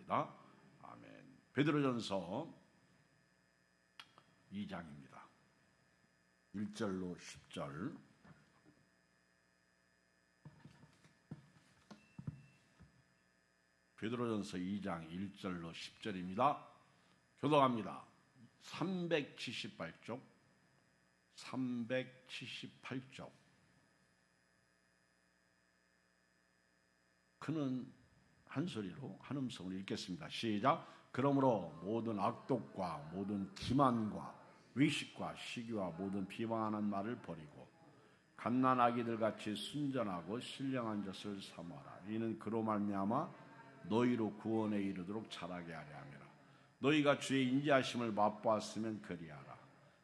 축원합니다. 아멘. 베드로전서 2장입니다. 1절로 10절. 베드로전서 2장 1절로 10절입니다. 교독합니다. 378쪽. 그는 한 소리로 한 음성으로 읽겠습니다. 시작. 그러므로 모든 악독과 모든 기만과 위식과 시기와 모든 비방하는 말을 버리고 갓난아기들 같이 순전하고 신령한 젖을 삼아라. 이는 그로 말미암아 너희로 구원에 이르도록 자라게 하려 함이라. 너희가 주의 인자하심을 맛보았으면 그리하라.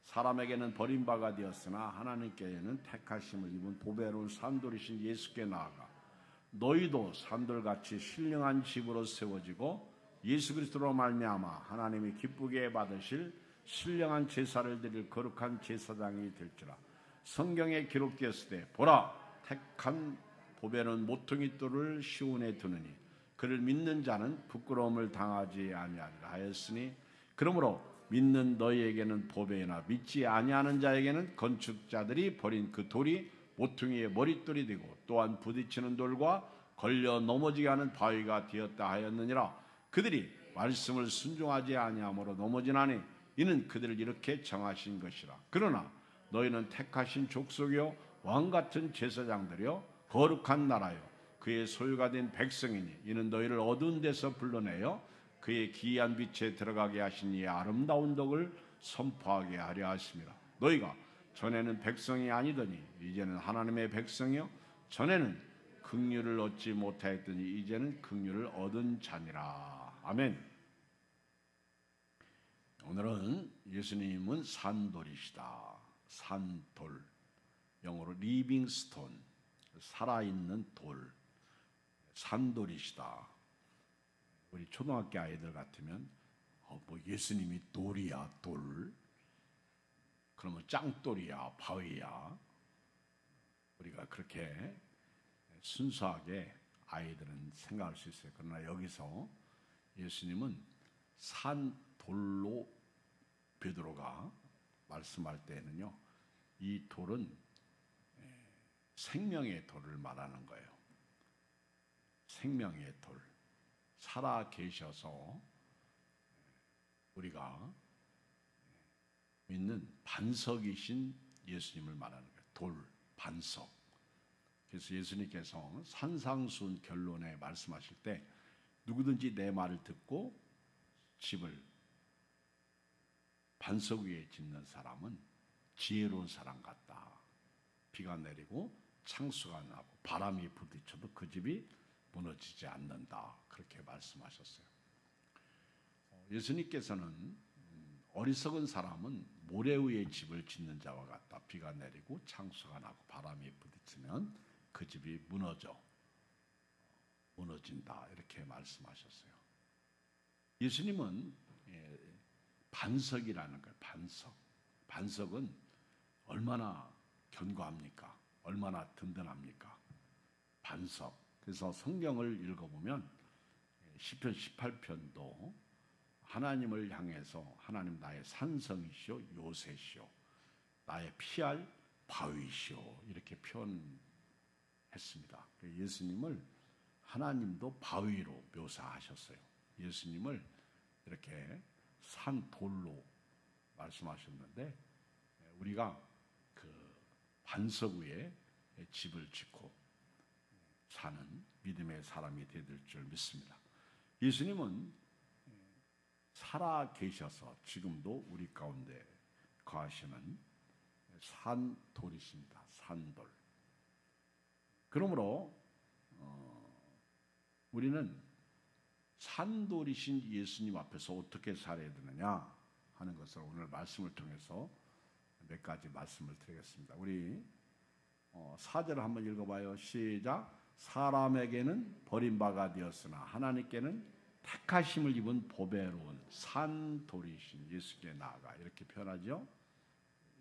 사람에게는 버림바가 되었으나 하나님께는 택하심을 입은 보배로운 산돌이신 예수께 나아가 너희도 산돌같이 신령한 집으로 세워지고 예수 그리스도로 말미암아 하나님이 기쁘게 받으실 신령한 제사를 드릴 거룩한 제사장이 될지라. 성경에 기록되었으되 보라, 택한 보배는 모퉁이 돌을 시온에 두느니 그를 믿는 자는 부끄러움을 당하지 아니하리라 하였으니, 그러므로 믿는 너희에게는 보배이나 믿지 아니하는 자에게는 건축자들이 버린 그 돌이 모퉁이의 머릿돌이 되고 또한 부딪히는 돌과 걸려 넘어지게 하는 바위가 되었다 하였느니라. 그들이 말씀을 순종하지 아니함으로 넘어지나니 이는 그들을 이렇게 정하신 것이라. 그러나 너희는 택하신 족속이요 왕같은 제사장들이요 거룩한 나라요 그의 소유가 된 백성이니 이는 너희를 어두운 데서 불러내어 그의 기이한 빛에 들어가게 하신 이의 아름다운 덕을 선포하게 하려 하심이라. 너희가 전에는 백성이 아니더니 이제는 하나님의 백성이요 전에는 긍휼을 얻지 못하였더니 이제는 긍휼을 얻은 자니라. 아멘. 오늘은 예수님은 산돌이시다. 산돌, 영어로 리빙 스톤, 살아있는 돌, 산돌이시다. 우리 초등학교 아이들 같으면 뭐 예수님이 돌이야, 돌. 그러면 짱돌이야, 바위야. 우리가 그렇게 순수하게 아이들은 생각할 수 있어요. 그러나 여기서 예수님은 산돌로 베드로가 말씀할 때에는요, 이 돌은 생명의 돌을 말하는 거예요. 생명의 돌. 살아 계셔서 우리가 믿는 반석이신 예수님을 말하는 거예요. 돌, 반석. 그래서 예수님께서 산상수훈 결론에 말씀하실 때 누구든지 내 말을 듣고 집을 반석 위에 짓는 사람은 지혜로운 사람 같다. 비가 내리고 창수가 나고 바람이 부딪혀도 그 집이 무너지지 않는다. 그렇게 말씀하셨어요. 예수님께서는 어리석은 사람은 모래 위에 집을 짓는 자와 같다. 비가 내리고 창수가 나고 바람이 부딪히면 그 집이 무너진다. 이렇게 말씀하셨어요. 예수님은 반석이라는 거예요. 반석. 반석은 얼마나 견고합니까? 얼마나 든든합니까? 반석. 그래서 성경을 읽어보면 시편 18편도 하나님을 향해서 하나님 나의 산성이시오 요새시오 나의 피할 바위시오 이렇게 표현했습니다. 예수님을 하나님도 바위로 묘사하셨어요. 예수님을 이렇게 산돌로 말씀하셨는데 우리가 그 반석 위에 집을 짓고 사는 믿음의 사람이 되야 될 줄 믿습니다. 예수님은 살아 계셔서 지금도 우리 가운데 거하시는 산돌이십니다. 산돌. 그러므로 우리는 산돌이신 예수님 앞에서 어떻게 살아야 되느냐 하는 것을 오늘 말씀을 통해서 몇 가지 말씀을 드리겠습니다. 우리 4절을 한번 읽어봐요. 시작. 사람에게는 버림바가 되었으나 하나님께는 택하심을 입은 보배로운 산돌이신 예수께 나아가 이렇게 표현하죠.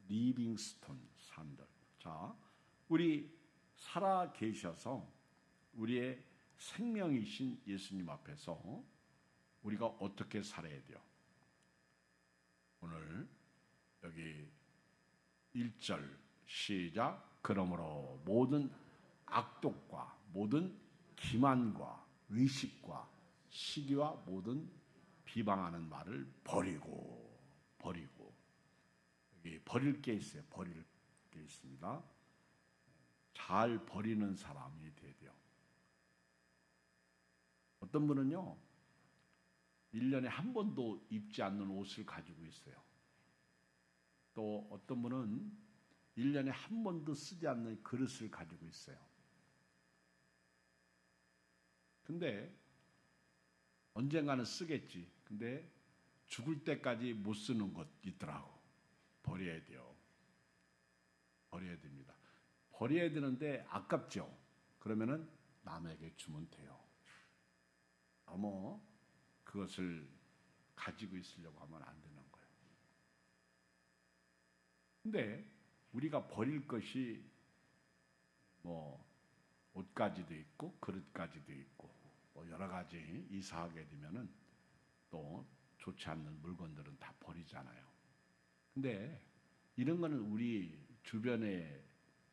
리빙스톤 산돌. 자, 우리 살아 계셔서 우리의 생명이신 예수님 앞에서 우리가 어떻게 살아야 돼요? 오늘 여기 1절 시작. 그러므로 모든 악독과 모든 기만과 의식과 시기와 모든 비방하는 말을 버리고 여기 버릴 게 있어요. 버릴 게 있습니다. 잘 버리는 사람이 돼야 돼요. 어떤 분은요 1년에 한 번도 입지 않는 옷을 가지고 있어요. 또 어떤 분은 1년에 한 번도 쓰지 않는 그릇을 가지고 있어요. 근데 언젠가는 쓰겠지. 근데 죽을 때까지 못 쓰는 것 있더라고. 버려야 돼요. 버려야 됩니다. 버려야 되는데 아깝죠. 그러면은 남에게 주면 돼요. 너무 그것을 가지고 있으려고 하면 안 되는 거예요. 근데 우리가 버릴 것이 뭐 옷가지도 있고 그릇가지도 있고 뭐 여러 가지 이사하게 되면은 또 좋지 않는 물건들은 다 버리잖아요. 근데 이런 거는 우리 주변의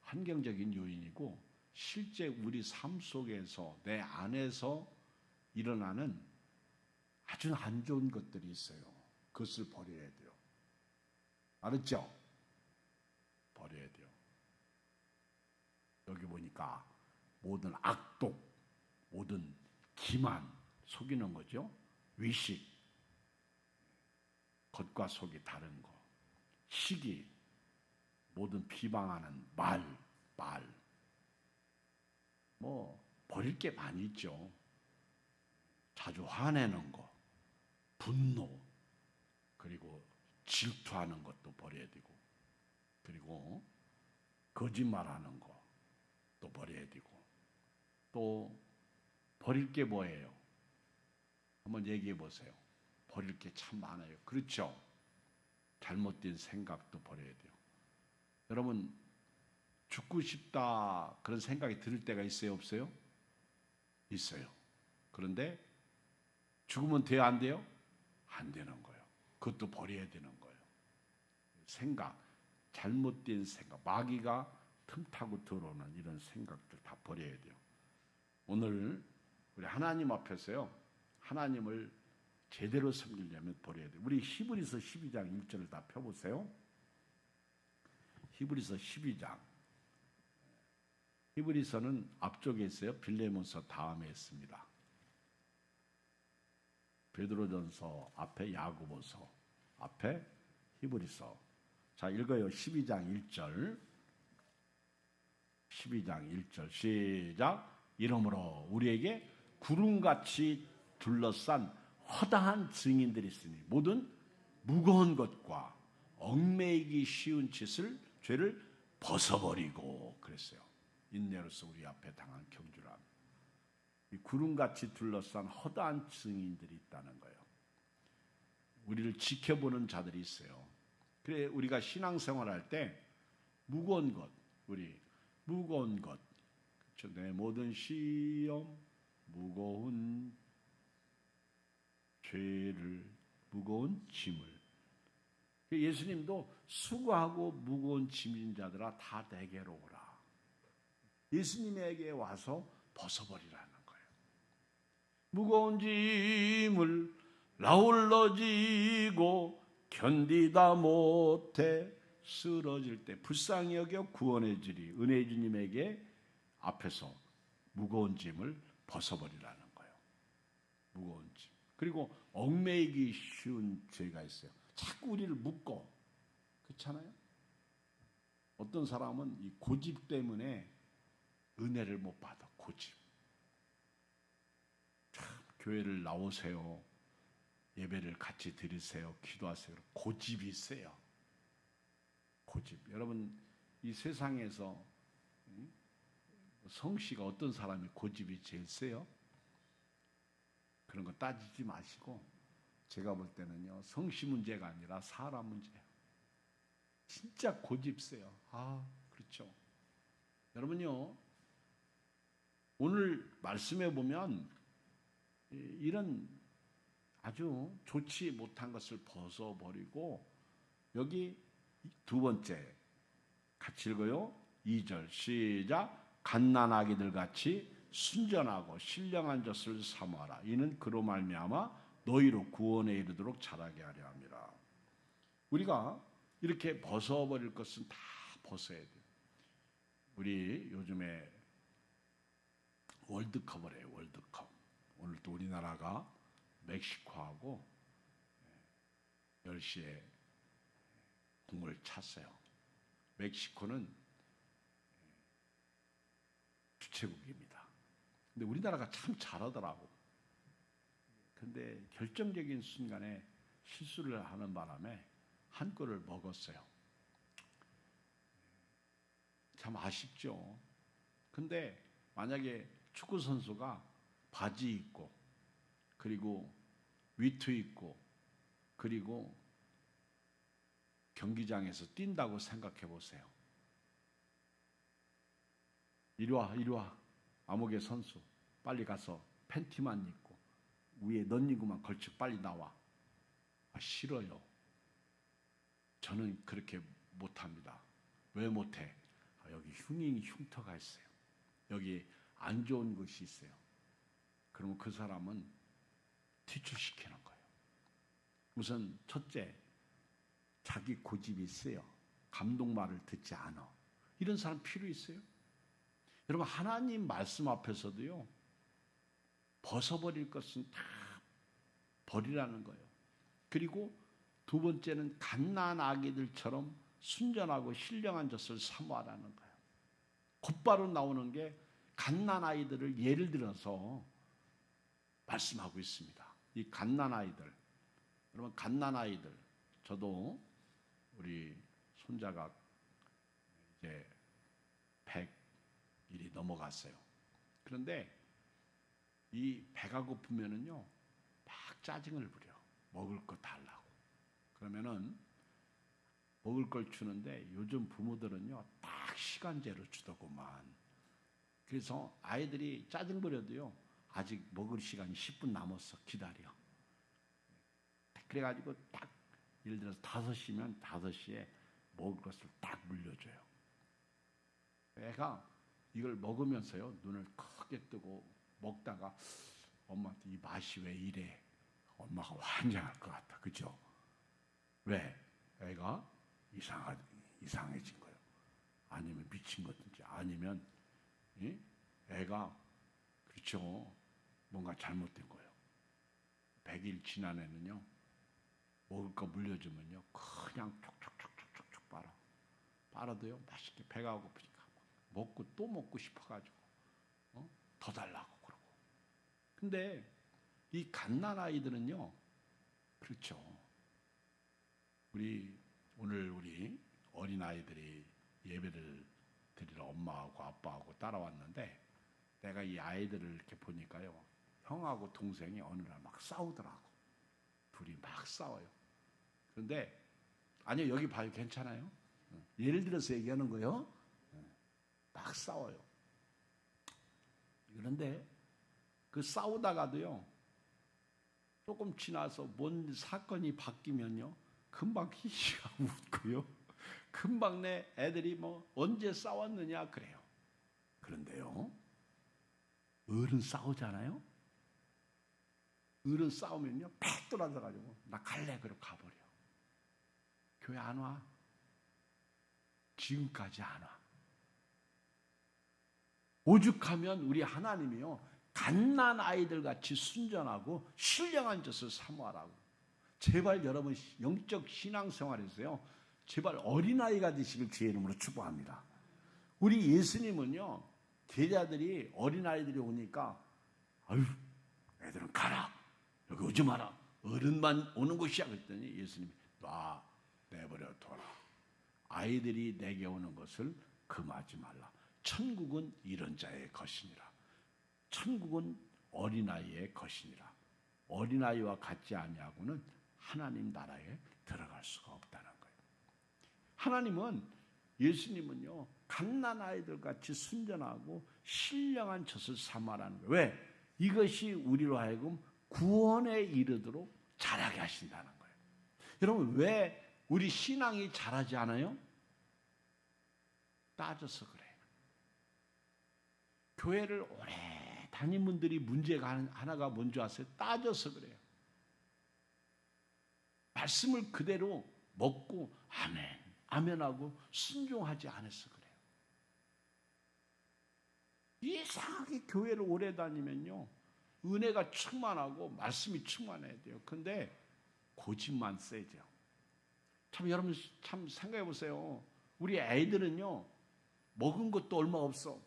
환경적인 요인이고 실제 우리 삶 속에서 내 안에서 일어나는 아주 안 좋은 것들이 있어요. 그것을 버려야 돼요. 알았죠? 버려야 돼요. 여기 보니까 모든 악독, 모든 기만, 속이는 거죠. 위식, 겉과 속이 다른 거, 시기, 모든 비방하는 말, 뭐 버릴 게 많이 있죠. 자주 화내는 거, 분노, 그리고 질투하는 것도 버려야 되고, 그리고 거짓말하는 것도 버려야 되고, 또 버릴 게 뭐예요? 한번 얘기해 보세요. 버릴 게 참 많아요. 그렇죠? 잘못된 생각도 버려야 돼요. 여러분 죽고 싶다 그런 생각이 들 때가 있어요? 없어요? 있어요. 그런데 죽으면 돼요? 안 돼요? 안 되는 거예요. 그것도 버려야 되는 거예요. 생각, 잘못된 생각, 마귀가 틈타고 들어오는 이런 생각들 다 버려야 돼요. 오늘 우리 하나님 앞에서요. 하나님을 제대로 섬기려면 버려야 돼요. 우리 히브리서 12장 1절을 다 펴보세요. 히브리서 12장. 히브리서는 앞쪽에 있어요. 빌레몬서 다음에 있습니다. 베드로전서 앞에 야고보서 앞에 히브리서. 자, 읽어요. 12장 1절. 12장 1절 시작. 이러므로 우리에게 구름같이 둘러싼 허다한 증인들이 있으니 모든 무거운 것과 얽매이기 쉬운 죄를 벗어버리고 그랬어요. 인내로서 우리 앞에 당한 경주라. 이 구름같이 둘러싼 허다한 증인들이 있다는 거예요. 우리를 지켜보는 자들이 있어요. 그래 우리가 신앙생활할 때 무거운 것, 무거운 것, 그렇죠? 내 모든 시험, 무거운 죄를, 무거운 짐을. 예수님도 수고하고 무거운 짐진 자들아 다 내게로 오라. 예수님에게 와서 벗어버리라는 거예요. 무거운 짐을 나홀로 지고 견디다 못해 쓰러질 때 불쌍히 여겨 구원해 주리. 은혜 주님에게 앞에서 무거운 짐을 벗어버리라는 거예요. 무거운 짐. 그리고 얽매이기 쉬운 죄가 있어요. 자꾸 우리를 묶어. 그렇잖아요? 어떤 사람은 이 고집 때문에 은혜를 못 받아. 고집. 참 교회를 나오세요. 예배를 같이 드리세요. 기도하세요. 고집이 세요. 고집. 여러분 이 세상에서 성씨가 어떤 사람이 고집이 제일 세요? 그런 거 따지지 마시고 제가 볼 때는요. 성씨 문제가 아니라 사람 문제예요. 진짜 고집 세요. 그렇죠. 여러분요. 오늘 말씀해 보면 이런 아주 좋지 못한 것을 벗어버리고 여기 두 번째 같이 읽어요. 2절 시작. 갓난아기들 같이 순전하고 신령한 젖을 사모하라. 이는 그로 말미암아 너희로 구원에 이르도록 자라게 하려 함이라. 우리가 이렇게 벗어버릴 것은 다 벗어야 돼요. 우리 요즘에 월드컵을 해요. 월드컵. 오늘 또 우리나라가 멕시코하고 10시에 공을 찼어요. 멕시코는 주최국입니다. 근데 우리나라가 참 잘하더라고. 근데 결정적인 순간에 실수를 하는 바람에 한 골을 먹었어요. 참 아쉽죠. 근데 만약에 축구 선수가 바지 입고 그리고 위트 입고 그리고 경기장에서 뛴다고 생각해 보세요. 이리 와, 이리 와. 암흑의 선수 빨리 가서 팬티만 입고 위에 넌닝구만 걸치고 빨리 나와. 싫어요. 저는 그렇게 못합니다. 왜 못해? 여기 흉터가 있어요. 여기 안 좋은 것이 있어요. 그러면 그 사람은 퇴출시키는 거예요. 우선 첫째, 자기 고집이 있어요. 감독 말을 듣지 않아. 이런 사람 필요 있어요? 여러분, 하나님 말씀 앞에서도요, 벗어버릴 것은 다 버리라는 거예요. 그리고 두 번째는 갓난아기들처럼 순전하고 신령한 젖을 사모하라는 거예요. 곧바로 나오는 게 갓난아이들을 예를 들어서 말씀하고 있습니다. 이 갓난아이들, 여러분 갓난아이들, 저도 우리 손자가 이제 100일이 넘어갔어요. 그런데 이 배가 고프면은요 막 짜증을 부려. 먹을 거 달라고. 그러면은 먹을 걸 주는데 요즘 부모들은요 딱 시간제로 주더구만. 그래서 아이들이 짜증 부려도요 아직 먹을 시간이 10분 남았어. 기다려. 그래가지고 딱 예를 들어서 5시면 5시에 먹을 것을 딱 물려줘요. 애가 이걸 먹으면서요 눈을 크게 뜨고 먹다가 엄마한테 이 맛이 왜 이래? 엄마가 환장할 것 같아. 그죠? 왜? 애가 이상해진 거예요. 아니면 미친 거든지 아니면 애가 그렇죠. 뭔가 잘못된 거예요. 100일 지난 애는요. 먹을 거 물려주면요. 그냥 촉촉촉촉촉 빨아. 빨아도요. 맛있게 배가 고프니까 먹고 또 먹고 싶어가지고 더 달라고 그러고. 근데 이 갓난아이들은요. 그렇죠. 오늘 우리 어린아이들이 예배를 드리러 엄마하고 아빠하고 따라왔는데 내가 이 아이들을 이렇게 보니까요. 형하고 동생이 어느 날 막 싸우더라고. 둘이 막 싸워요. 그런데 아니요. 여기 봐요. 괜찮아요. 예를 들어서 얘기하는 거예요. 막 싸워요. 그런데 그 싸우다가도요. 조금 지나서 뭔 사건이 바뀌면요. 금방 히히가 웃고요. 금방 내 애들이 뭐 언제 싸웠느냐 그래요. 그런데요. 어른 싸우잖아요. 어른 싸우면요. 팍 돌아서가지고 나 갈래 그러고 가버려. 교회 안 와. 지금까지 안 와. 오죽하면 우리 하나님이요. 갓난아이들 같이 순전하고 신령한 젖을 사모하라고. 제발 여러분 영적 신앙생활에서요. 제발 어린아이가 되시길 주의 이름으로 축복합니다. 우리 예수님은요. 제자들이 어린아이들이 오니까 아유 애들은 가라. 여기 오지 마라. 어른만 오는 곳이야. 그랬더니 예수님이 내버려 둬라. 아이들이 내게 오는 것을 금하지 말라. 천국은 이런 자의 것이니라. 천국은 어린아이의 것이니라. 어린아이와 같지 아니하고는 하나님 나라에 들어갈 수가 없다는 거예요. 하나님은 예수님은요. 갓난아이들 같이 순전하고 신령한 젖을 삼아라는 거예요. 왜? 이것이 우리로 하여금 구원에 이르도록 자라게 하신다는 거예요. 여러분, 왜 우리 신앙이 자라지 않아요? 따져서 그래요. 교회를 오래 다닌 분들이 문제가 하나가 뭔지 아세요? 따져서 그래요. 말씀을 그대로 먹고 아멘, 아멘하고 순종하지 않아서 그래요. 이상하게 교회를 오래 다니면요, 은혜가 충만하고 말씀이 충만해야 돼요. 근데 고집만 세죠. 참 여러분 참 생각해 보세요. 우리 애들은요, 먹은 것도 얼마 없어.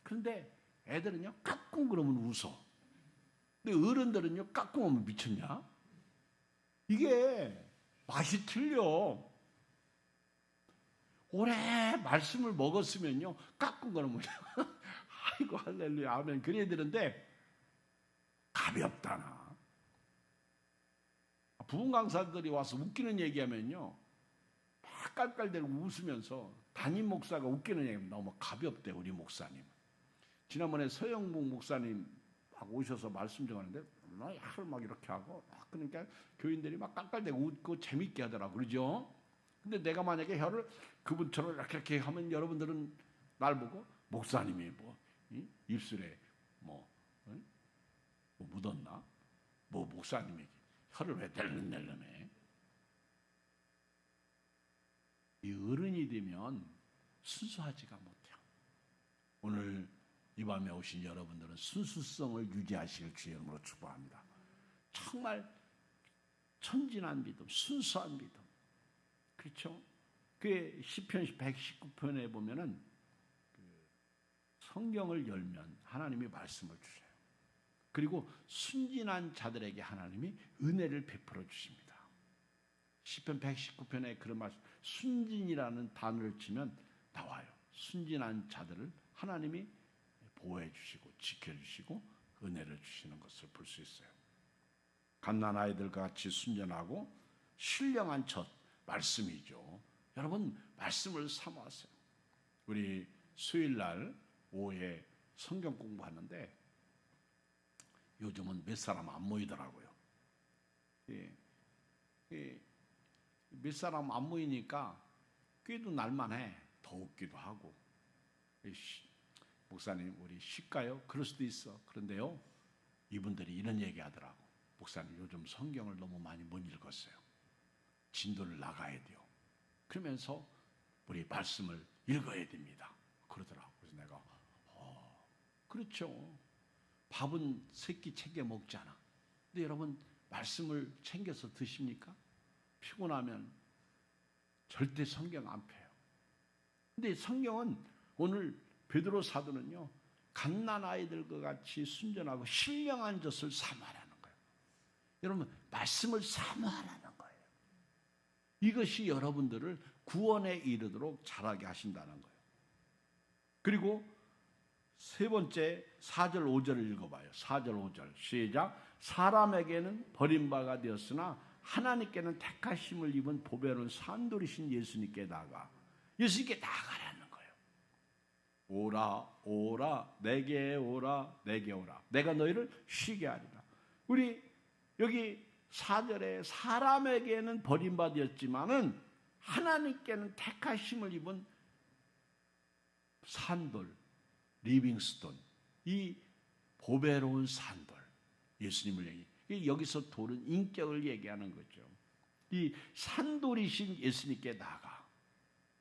그런데 애들은요, 까꿍 그러면 웃어. 근데 어른들은요, 까꿍 하면 미쳤냐? 이게 맛이 틀려. 오래 말씀을 먹었으면요, 까꿍 그러면 아이고 할렐루야 아멘 그래야 되는데 가볍다 나. 부흥 강사들이 와서 웃기는 얘기하면요, 막 깔깔대고 웃으면서 담임 목사가 웃기는 얘기하면 너무 가볍대. 우리 목사님 지난번에 서영국 목사님 막 오셔서 말씀 전하는데 하루 막 이렇게 하고 막 그러니까 교인들이 막 깔깔대고 웃고 재밌게 하더라고. 그러죠? 근데 내가 만약에 혀를 그분처럼 이렇게 하면 여러분들은 날 보고 목사님이 뭐 입술에 뭐 묻었나? 뭐 목사님이 혀를 왜 낼름낼름해? 이 어른이 되면 순수하지가 못해요. 오늘 이 밤에 오신 여러분들은 순수성을 유지하실 주의 이름으로 축복합니다. 정말 천진한 믿음, 순수한 믿음. 그렇죠? 그 시편 119편에 보면은 성경을 열면 하나님이 말씀을 주셔요. 그리고 순진한 자들에게 하나님이 은혜를 베풀어 주십니다. 시편 119편에 그런 말씀, 순진이라는 단어를 치면 나와요. 순진한 자들을 하나님이 보호해 주시고 지켜주시고 은혜를 주시는 것을 볼 수 있어요. 갓난아이들과 같이 순전하고 신령한 첫 말씀이죠. 여러분 말씀을 사모하세요. 우리 수요일날 오후에 성경 공부하는데 요즘은 몇 사람 안 모이더라고요. 몇 사람 안 모이니까 꾀도 날만해. 더웁기도 하고. 목사님 우리 쉴까요? 그럴 수도 있어. 그런데요, 이분들이 이런 얘기 하더라고. 목사님 요즘 성경을 너무 많이 못 읽었어요. 진도를 나가야 돼요. 그러면서 우리 말씀을 읽어야 됩니다. 그러더라고. 그래서 내가 그렇죠. 밥은 세끼 챙겨 먹잖아. 근데 여러분 말씀을 챙겨서 드십니까? 피곤하면 절대 성경 안 펴요. 근데 성경은 오늘 베드로 사도는요, 갓난아이들과 같이 순전하고 신령한 젖을 사모하라는 거예요. 여러분 말씀을 사모하라는 거예요. 이것이 여러분들을 구원에 이르도록 자라게 하신다는 거예요. 그리고 세 번째 4절 5절을 읽어봐요. 4절 5절 시작. 사람에게는 버림바가 되었으나 하나님께는 택하심을 입은 보배로운 산돌이신 예수님께 나가. 예수님께 나가라는 거예요. 오라 오라 내게 오라 내게 오라 내가 너희를 쉬게 하리라. 우리 여기 4절에 사람에게는 버림받았지만은 하나님께는 택하심을 입은 산돌 리빙스톤, 이 보배로운 산돌 예수님을 얘기해. 여기서 돌은 인격을 얘기하는 거죠. 이 산돌이신 예수님께 나가.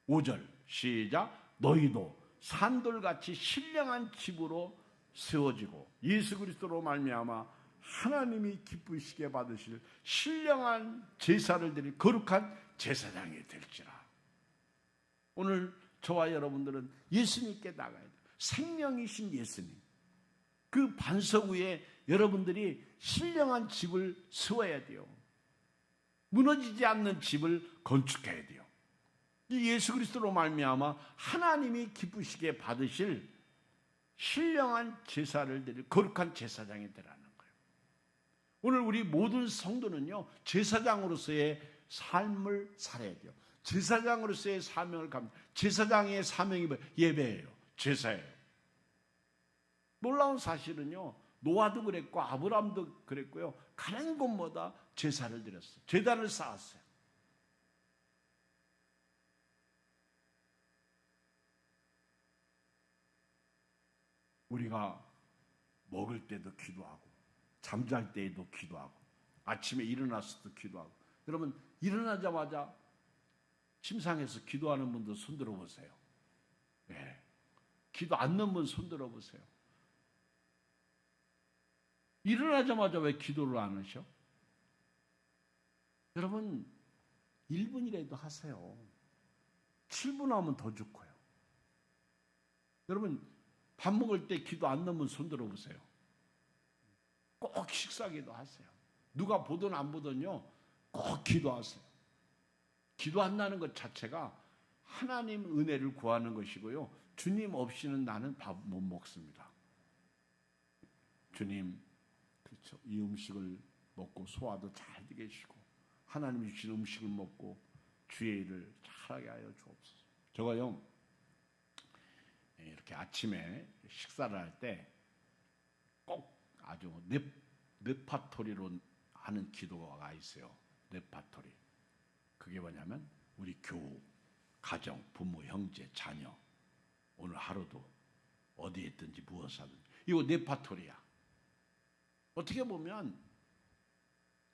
5절 시작. 너희도 산돌같이 신령한 집으로 세워지고 예수 그리스도로 말미암아 하나님이 기쁘시게 받으실 신령한 제사를 드릴 거룩한 제사장이 될지라. 오늘 저와 여러분들은 예수님께 나가야 돼요. 생명이신 예수님, 그 반석 위에 여러분들이 신령한 집을 세워야 돼요. 무너지지 않는 집을 건축해야 돼요. 이 예수 그리스도로 말미암아 하나님이 기쁘시게 받으실 신령한 제사를 드릴 거룩한 제사장이 되라는 거예요. 오늘 우리 모든 성도는요, 제사장으로서의 삶을 살아야 돼요. 제사장으로서의 사명을 감당. 제사장의 사명이 예배예요. 제사예요. 놀라운 사실은요, 노아도 그랬고 아브라함도 그랬고요. 가는 곳마다 제사를 드렸어요. 제단을 쌓았어요. 우리가 먹을 때도 기도하고 잠잘 때에도 기도하고 아침에 일어났을 때도 기도하고. 여러분 일어나자마자 침상에서 기도하는 분들 손 들어보세요. 네. 기도 않는 분 손 들어보세요. 일어나자마자 왜 기도를 안 하셔? 여러분 1분이라도 하세요. 7분 하면 더 좋고요. 여러분 밥 먹을 때 기도 안 넣으면 손 들어보세요. 꼭 식사기도 하세요. 누가 보든 안 보든요. 꼭 기도하세요. 기도 한다는 것 자체가 하나님 은혜를 구하는 것이고요. 주님 없이는 나는 밥 못 먹습니다. 주님, 그렇죠. 이 음식을 먹고 소화도 잘 되게 해주시고 하나님이 주신 음식을 먹고 주의 일을 잘하게 하여 주옵소서. 저가요 이렇게 아침에 식사를 할 때 꼭 아주 네파토리로 하는 기도가 있어요. 네파토리. 그게 뭐냐면 우리 교우, 가정, 부모, 형제, 자녀 오늘 하루도 어디에 있든지 무엇을 하든지 이거 네파토리야. 어떻게 보면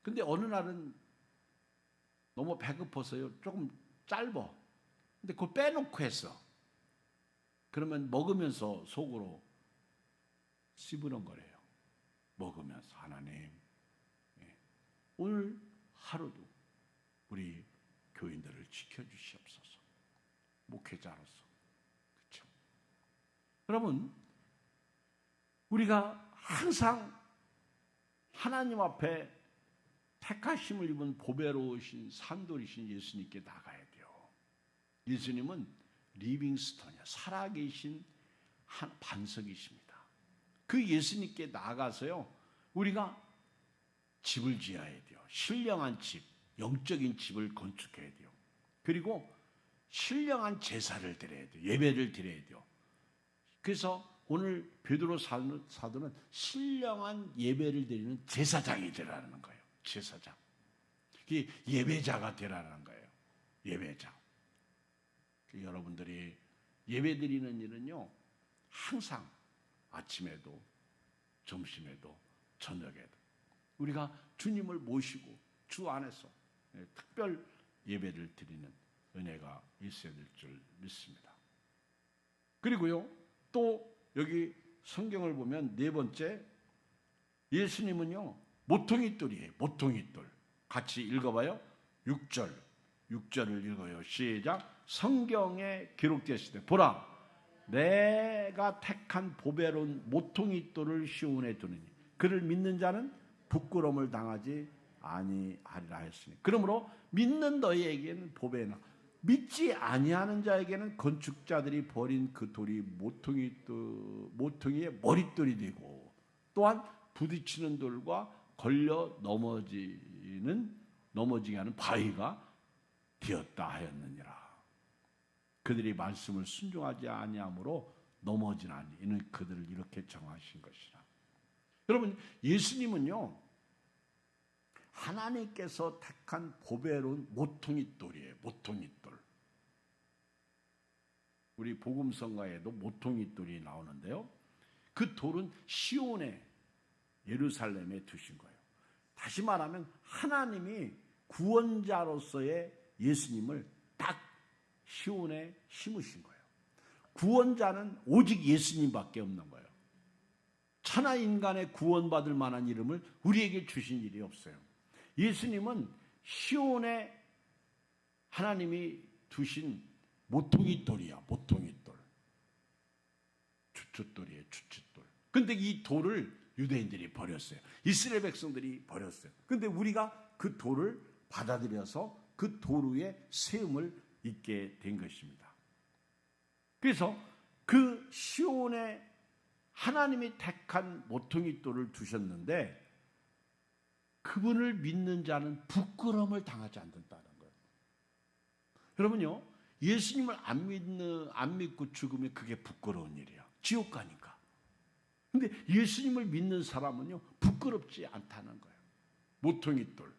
근데 어느 날은 너무 배고파서요. 조금 짧아. 근데 그걸 빼놓고 했어. 그러면 먹으면서 속으로 씹으는 거래요. 먹으면서 하나님 오늘 하루도 우리 교인들을 지켜주시옵소서. 목회자로서. 그렇죠? 여러분 우리가 항상 하나님 앞에 택하심을 입은 보배로우신 산돌이신 예수님께 나가야 돼요. 예수님은 리빙스톤이야. 살아계신 한 반석이십니다. 그 예수님께 나가서요. 우리가 집을 지어야 돼요. 신령한 집, 영적인 집을 건축해야 돼요. 그리고 신령한 제사를 드려야 돼요. 예배를 드려야 돼요. 그래서 오늘 베드로 사도는 신령한 예배를 드리는 제사장이 되라는 거예요. 제사장. 예배자가 되라는 거예요. 예배자. 여러분들이 예배 드리는 일은요. 항상 아침에도 점심에도 저녁에도 우리가 주님을 모시고 주 안에서 특별 예배를 드리는 은혜가 있어야 될 줄 믿습니다. 그리고요. 또 여기 성경을 보면 네 번째 예수님은요. 모퉁이돌이에요. 모퉁이돌. 같이 읽어봐요. 6절을 읽어요. 시작. 성경에 기록되었을 때 보라 내가 택한 보배로운 모퉁이돌을 시온에 두느니 그를 믿는 자는 부끄러움을 당하지 아니하리라 했으니 그러므로 믿는 너희에게는 보배나 믿지 아니하는 자에게는 건축자들이 버린 그 돌이 모퉁이의 머릿돌이 되고 또한 부딪히는 돌과 걸려 넘어지게 하는 바위가 되었다 하였느니라. 그들이 말씀을 순종하지 아니하므로 넘어지나니 이는 그들을 이렇게 정하신 것이라. 여러분 예수님은요 하나님께서 택한 보배로운 모퉁이돌이에요. 모퉁이돌. 우리 복음성가에도 모퉁이돌이 나오는데요. 그 돌은 시온에 예루살렘에 두신 거예요. 다시 말하면 하나님이 구원자로서의 예수님을 딱 시온에 심으신 거예요. 구원자는 오직 예수님밖에 없는 거예요. 천하 인간의 구원받을 만한 이름을 우리에게 주신 일이 없어요. 예수님은 시온에 하나님이 두신 모퉁이돌이야. 모퉁이돌. 주춧돌이에요. 주춧돌. 근데 이 돌을 유대인들이 버렸어요. 이스라엘 백성들이 버렸어요. 근데 우리가 그 돌을 받아들여서 그 돌 위에 세움을 입게 된 것입니다. 그래서 그 시온에 하나님이 택한 모퉁이돌을 두셨는데 그분을 믿는 자는 부끄러움을 당하지 않는다는 거예요. 여러분요, 예수님을 안 믿고 죽으면 그게 부끄러운 일이야. 지옥 가니까. 근데 예수님을 믿는 사람은요, 부끄럽지 않다는 거예요. 모퉁이 돌.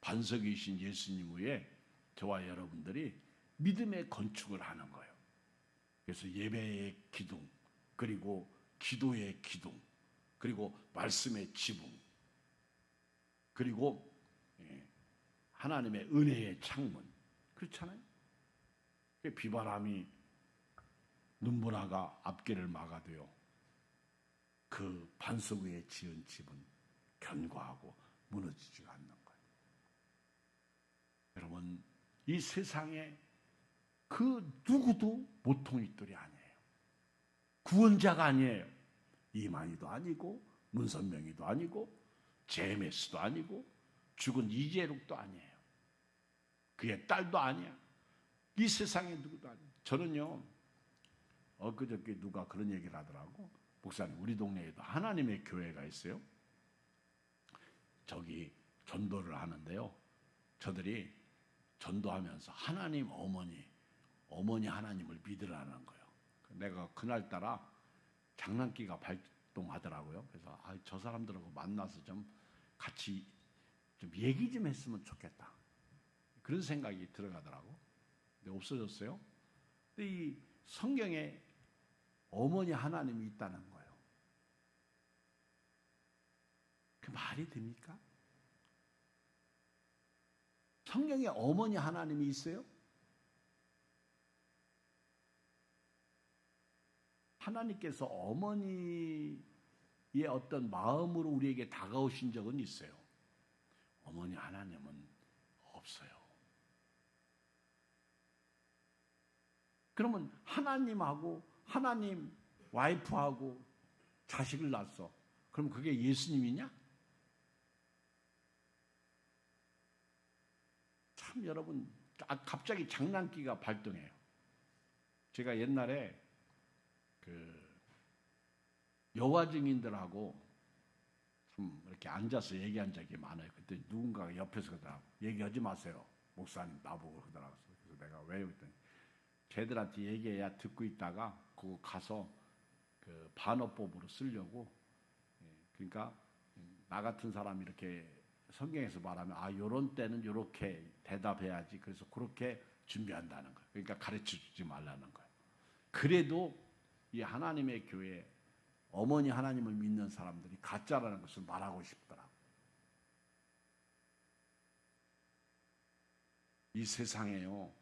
반석이신 예수님 위에 저와 여러분들이 믿음의 건축을 하는 거예요. 그래서 예배의 기둥, 그리고 기도의 기둥, 그리고 말씀의 지붕, 그리고 하나님의 은혜의 창문. 그렇잖아요. 비바람이 눈보라가 앞길을 막아도요, 그 반석 위에 지은 집은 견고하고 무너지지 않는 거예요. 여러분, 이 세상에 그 누구도 모퉁이돌이 아니에요. 구원자가 아니에요. 이만희도 아니고 문선명이도 아니고 제메스도 아니고 죽은 이재록도 아니에요. 그의 딸도 아니야. 이 세상에 누구도 아니에요. 저는요, 엊그저께 누가 그런 얘기를 하더라고. 목사님, 우리 동네에도 하나님의 교회가 있어요. 저기 전도를 하는데요, 저들이 전도하면서 하나님 어머니 하나님을 믿으라는 거예요. 내가 그날따라 장난기가 발동하더라고요. 그래서 저 사람들하고 만나서 좀 같이 좀 얘기 좀 했으면 좋겠다, 그런 생각이 들어가더라고. 근데 없어졌어요. 근데 이 성경에 어머니 하나님이 있다는 거예요. 그 말이 됩니까? 성경에 어머니 하나님이 있어요? 하나님께서 어머니의 어떤 마음으로 우리에게 다가오신 적은 있어요. 어머니 하나님은 없어요. 그러면 하나님하고 하나님 와이프하고 자식을 낳았어. 그럼 그게 예수님이냐? 참 여러분, 갑자기 장난기가 발동해요. 제가 옛날에 그 여호와 증인들하고 좀 이렇게 앉아서 얘기한 적이 많아요. 그때 누군가가 옆에서 그러더라고. 얘기하지 마세요, 목사님, 나보고 그러더라고요. 그래서 내가 왜요? 그랬더니 걔들한테 얘기해야 듣고 있다가 그거 가서 그 반어법으로 쓰려고. 그러니까 나 같은 사람이 이렇게 성경에서 말하면 요런 때는 요렇게 대답해야지, 그래서 그렇게 준비한다는 거예요. 그러니까 가르쳐 주지 말라는 거예요. 그래도 이 하나님의 교회 어머니 하나님을 믿는 사람들이 가짜라는 것을 말하고 싶더라고요. 이 세상에요,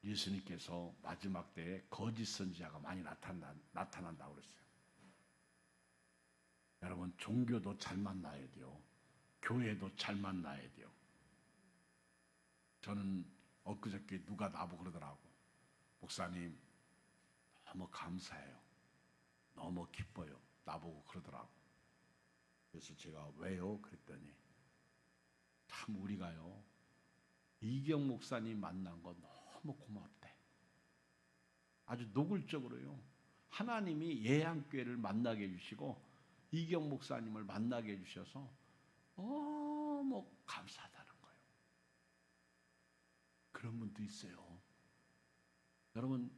예수님께서 마지막 때에 거짓 선지자가 많이 나타난다고 그랬어요. 여러분, 종교도 잘 만나야 돼요. 교회도 잘 만나야 돼요. 저는 엊그저께 누가 나보고 그러더라고. 목사님, 너무 감사해요. 너무 기뻐요. 나보고 그러더라고. 그래서 제가 왜요? 그랬더니 참 우리가요, 이경 목사님 만난 거 너무 고맙대. 아주 노골적으로요, 하나님이 예양교회를 만나게 해주시고 이경 목사님을 만나게 해주셔서 너무 감사하다는 거예요. 그런 분도 있어요. 여러분,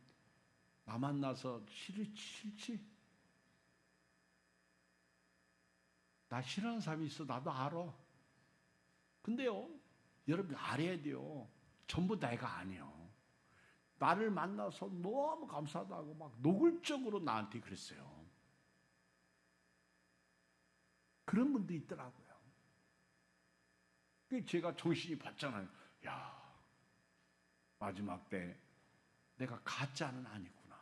나 만나서 싫지? 나 싫어하는 사람이 있어. 나도 알아. 근데요, 여러분 알아야 돼요. 전부 내가 아니에요. 나를 만나서 너무 감사하다고 막 노골적으로 나한테 그랬어요. 그런 분도 있더라고요. 제가 정신이 받잖아요. 야, 마지막 때 내가 가짜는 아니구나.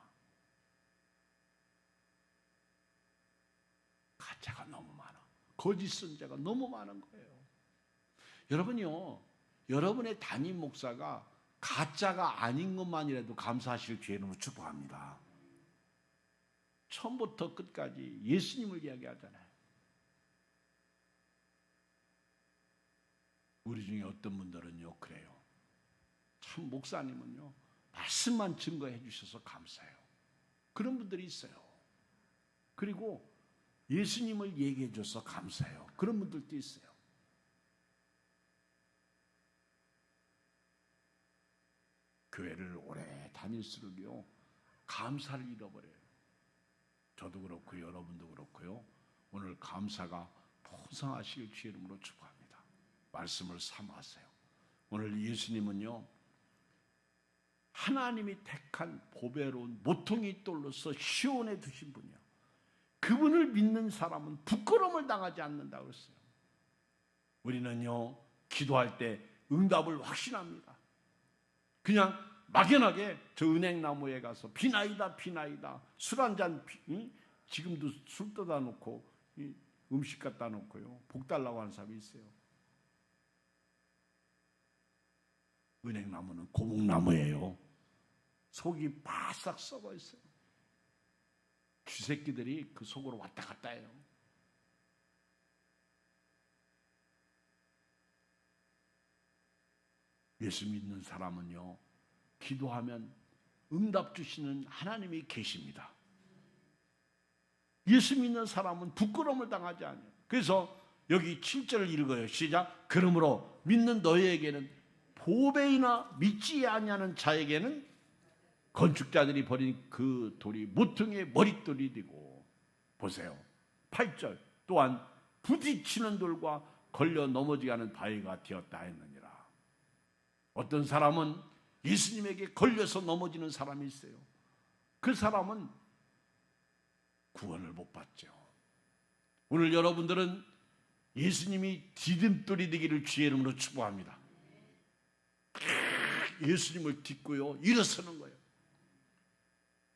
가짜가 너무 많아. 거짓 선자가 너무 많은 거예요. 여러분요, 여러분의 담임 목사가 가짜가 아닌 것만이라도 감사하실 주의 이름으로 축복합니다. 처음부터 끝까지 예수님을 이야기하잖아요. 우리 중에 어떤 분들은요, 그래요. 참 목사님은요, 말씀만 증거해 주셔서 감사해요. 그런 분들이 있어요. 그리고 예수님을 얘기해 줘서 감사해요. 그런 분들도 있어요. 교회를 오래 다닐수록요, 감사를 잃어버려요. 저도 그렇고 여러분도 그렇고요. 오늘 감사가 풍성하시길 주의 이름으로 축복합니다. 말씀을 삼으세요. 오늘 예수님은요, 하나님이 택한 보배로운 모퉁이 돌로서 시온에 두신 분이요, 그분을 믿는 사람은 부끄러움을 당하지 않는다고 그랬어요. 우리는요, 기도할 때 응답을 확신합니다. 그냥 막연하게 저 은행나무에 가서 비나이다 비나이다, 술 한잔, 지금도 술 떠다 놓고 음식 갖다 놓고요, 복 달라고 하는 사람이 있어요. 은행나무는 고목나무예요. 속이 바싹 썩어 있어요. 쥐새끼들이 그 속으로 왔다 갔다 해요. 예수 믿는 사람은요, 기도하면 응답 주시는 하나님이 계십니다. 예수 믿는 사람은 부끄러움을 당하지 않아요. 그래서 여기 7절을 읽어요. 시작. 그러므로 믿는 너희에게는 보배이나 믿지 아니하는 자에게는 건축자들이 버린 그 돌이 모퉁이의 머릿돌이 되고, 보세요. 8절. 또한 부딪히는 돌과 걸려 넘어지게 하는 바위가 되었다 했느니라. 어떤 사람은 예수님에게 걸려서 넘어지는 사람이 있어요. 그 사람은 구원을 못 받죠. 오늘 여러분들은 예수님이 디딤돌이 되기를 주의 이름으로 축복합니다. 예수님을 딛고요, 일어서는 거예요.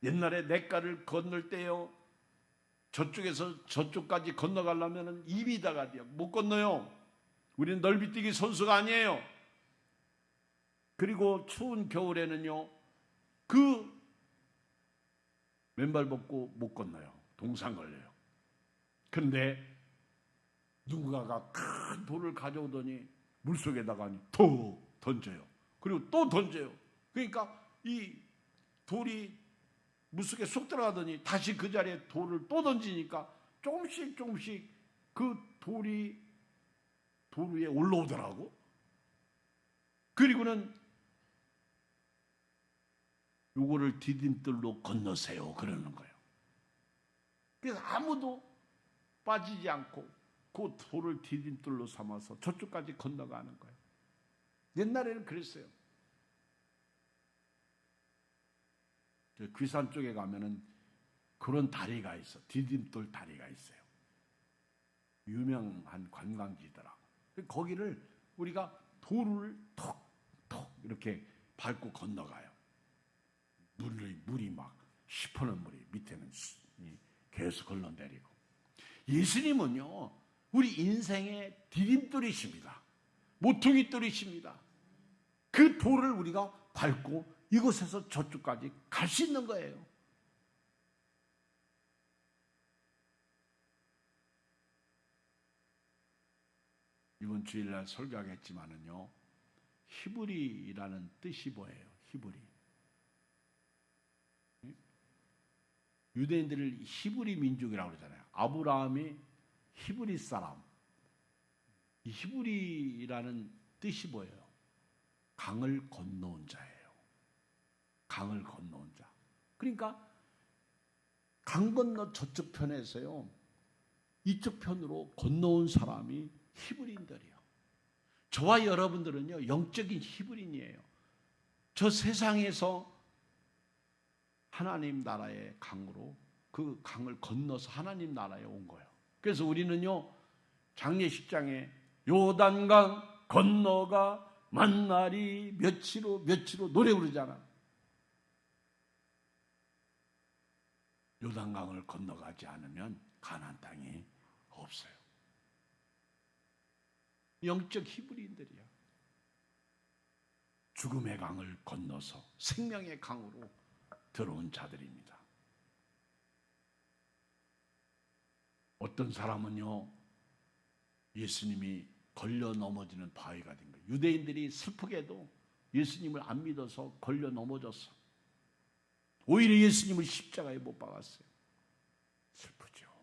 옛날에 냇가를 건널 때요, 저쪽에서 저쪽까지 건너가려면 2미터가 돼요. 못 건너요. 우리는 넓이뛰기 선수가 아니에요. 그리고 추운 겨울에는요, 그 맨발 벗고 못 건너요. 동상 걸려요. 그런데 누군가가 큰 돌을 가져오더니 물속에다가 톡 던져요. 그리고 또 던져요. 그러니까 이 돌이 물속에 쏙 들어가더니 다시 그 자리에 돌을 또 던지니까 조금씩 조금씩 그 돌이 돌 위에 올라오더라고. 그리고는 요거를 디딤돌로 건너세요 그러는 거예요. 그래서 아무도 빠지지 않고 그 돌을 디딤돌로 삼아서 저쪽까지 건너가는 거예요. 옛날에는 그랬어요. 귀산 쪽에 가면은 그런 다리가 있어. 디딤돌 다리가 있어요. 유명한 관광지더라. 거기를 우리가 돌을 톡톡 이렇게 밟고 건너가요. 물이 막 시퍼런 물이 밑에는 계속 흘러내리고. 예수님은요, 우리 인생의 디딤돌이십니다. 모퉁이돌이십니다. 그 돌을 우리가 밟고 이곳에서 저쪽까지 갈 수 있는 거예요. 이번 주일날 설교하겠지만은요, 히브리라는 뜻이 뭐예요? 히브리. 유대인들을 히브리 민족이라고 그러잖아요. 아브라함이 히브리 사람. 이 히브리라는 뜻이 뭐예요? 강을 건너온 자예요. 강을 건너온 자. 그러니까 강 건너 저쪽 편에서요, 이쪽 편으로 건너온 사람이 히브리인들이에요. 저와 여러분들은요, 영적인 히브리인이에요. 저 세상에서 하나님 나라의 강으로 그 강을 건너서 하나님 나라에 온 거예요. 그래서 우리는요, 장례식장에 요단강 건너가 만날이 며칠로 노래 부르잖아. 요단강을 건너가지 않으면 가나안 땅이 없어요. 영적 히브리인들이야. 죽음의 강을 건너서 생명의 강으로 들어온 자들입니다. 어떤 사람은요, 예수님이 걸려 넘어지는 바위가 된 거예요. 유대인들이 슬프게도 예수님을 안 믿어서 걸려 넘어졌어. 오히려 예수님을 십자가에 못 박았어요. 슬프죠.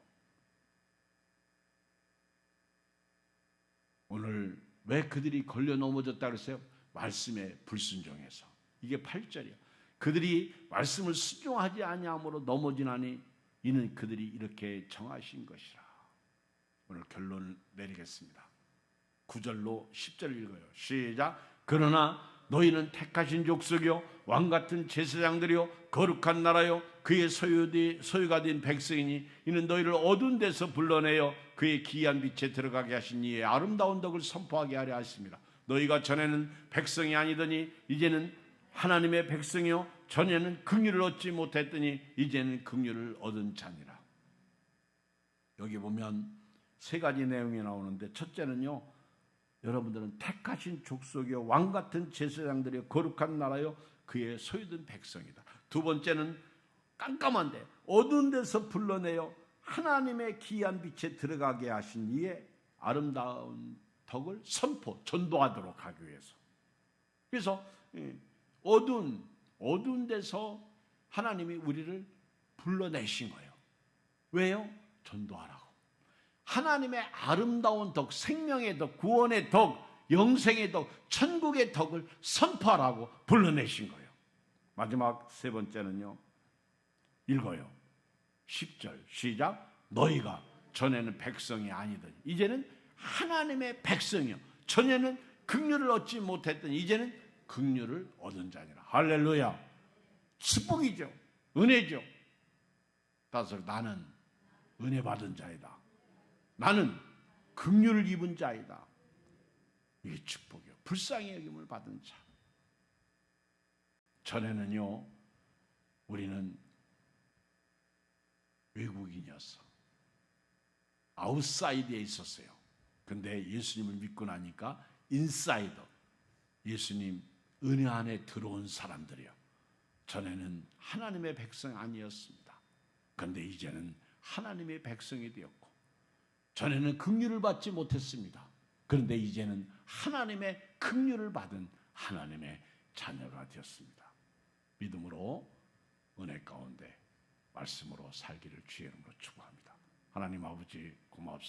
오늘 왜 그들이 걸려 넘어졌다 그랬어요? 말씀에 불순종해서. 이게 8절이에요. 그들이 말씀을 순종하지 아니함으로 넘어지나니 이는 그들이 이렇게 정하신 것이라. 오늘 결론을 내리겠습니다. 9절로 10절 읽어요. 시작. 그러나 너희는 택하신 족속이요 왕같은 제사장들이요 거룩한 나라요 그의 소유가 된 백성이니 이는 너희를 어두운 데서 불러내어 그의 기이한 빛에 들어가게 하신 이의 아름다운 덕을 선포하게 하려 하십니다. 너희가 전에는 백성이 아니더니 이제는 하나님의 백성이요 전에는 긍휼을 얻지 못했더니 이제는 긍휼을 얻은 자니라. 여기 보면 세 가지 내용이 나오는데, 첫째는요, 여러분들은 택하신 족속이요 왕같은 제사장들이요 거룩한 나라요 그의 소유된 백성이다. 두 번째는 깜깜한데 어두운 데서 불러내어 하나님의 기이한 빛에 들어가게 하신 이의 아름다운 덕을 전도하도록 하기 위해서. 그래서 어두운 데서 하나님이 우리를 불러내신 거예요. 왜요? 전도하라고. 하나님의 아름다운 덕, 생명의 덕, 구원의 덕, 영생의 덕, 천국의 덕을 선포하라고 불러내신 거예요. 마지막 세 번째는요, 읽어요. 10절 시작. 너희가 전에는 백성이 아니더니 이제는 하나님의 백성이요 전에는 긍휼을 얻지 못했더니 이제는 긍휼을 얻은 자니라. 할렐루야. 축복이죠. 은혜죠. 따라서 나는 은혜 받은 자이다. 나는 긍휼을 입은 자이다. 이게 축복이요. 불쌍히 여김을 받은 자. 전에는요, 우리는 외국인이었어. 아웃사이드에 있었어요. 근데 예수님을 믿고 나니까 인사이더, 예수님 은혜 안에 들어온 사람들이요. 전에는 하나님의 백성 아니었습니다. 그런데 이제는 하나님의 백성이 되었고, 전에는 긍휼을 받지 못했습니다. 그런데 이제는 하나님의 긍휼을 받은 하나님의 자녀가 되었습니다. 믿음으로 은혜 가운데 말씀으로 살기를 주의 이름으로 축복합니다. 하나님 아버지 고맙습니다.